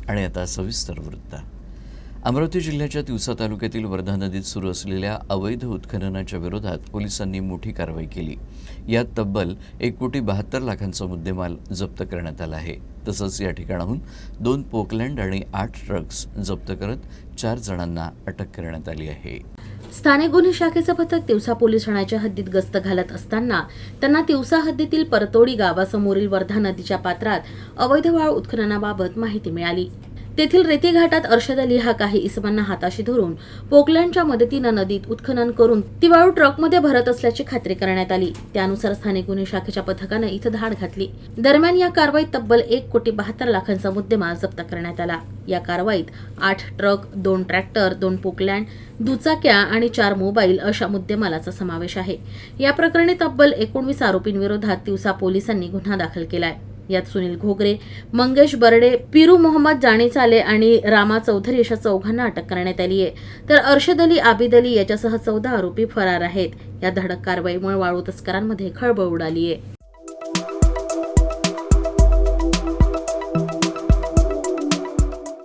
आणि आता सविस्तर वृत्त। अमरावती जिल्ह्याच्या तिवसा तालुक्यातील वर्धा नदीत सुरू असलेल्या अवैध उत्खननाच्या विरोधात पोलिसांनी मोठी कारवाई केली। यात तब्बल 1,72,00,000चा मुद्देमाल जप्त करण्यात आला आहे। तसंच या ठिकाणाहून 2 पोकलँड आणि 8 ट्रक्स जप्त करत 4 जणांना अटक करण्यात आली आहे। स्थानिक गुन्हे शाखेचं पथक तिवसा पोलीस ठाण्याच्या हद्दीत गस्त घालत असताना त्यांना तिवसा हद्दीतील परतोडी गावासमोरील वर्धा नदीच्या पात्रात अवैध वाळू उत्खननाबाबत माहिती मिळाली। तेथील रेती घाटात अर्शद अली हा काही इसमांना हाताशी धरून पोकलँडच्या मदतीनं नदीत उत्खनन करून ती वाळू ट्रकमध्ये भरत असल्याची खात्री करण्यात आली। त्यानुसार स्थानिक गुन्हे शाखेच्या पथकानं इथं धाड घातली। दरम्यान या कारवाईत तब्बल 1,72,00,000चा मुद्देमाल जप्त करण्यात आला। या कारवाईत 8 ट्रक, 2 ट्रॅक्टर, 2 पोकलँड, दुचाक्या आणि 4 मोबाईल अशा मुद्देमालाचा समावेश आहे। या प्रकरणी तब्बल 19 आरोपींविरोधात तिवसा पोलिसांनी गुन्हा दाखल केलाय। यात सुनील घोगरे, मंगेश बर्डे, पिरू मोहम्मद जाणीचाले आणि रामा चौधरी अशा 4घांना अटक करण्यात आली आहे। तर अर्शद अली, आबिद अली याच्यासह 14 आरोपी फरार आहेत। या धडक कारवाईमुळे वाळू तस्करांमध्ये खळबळ उडाली आहे।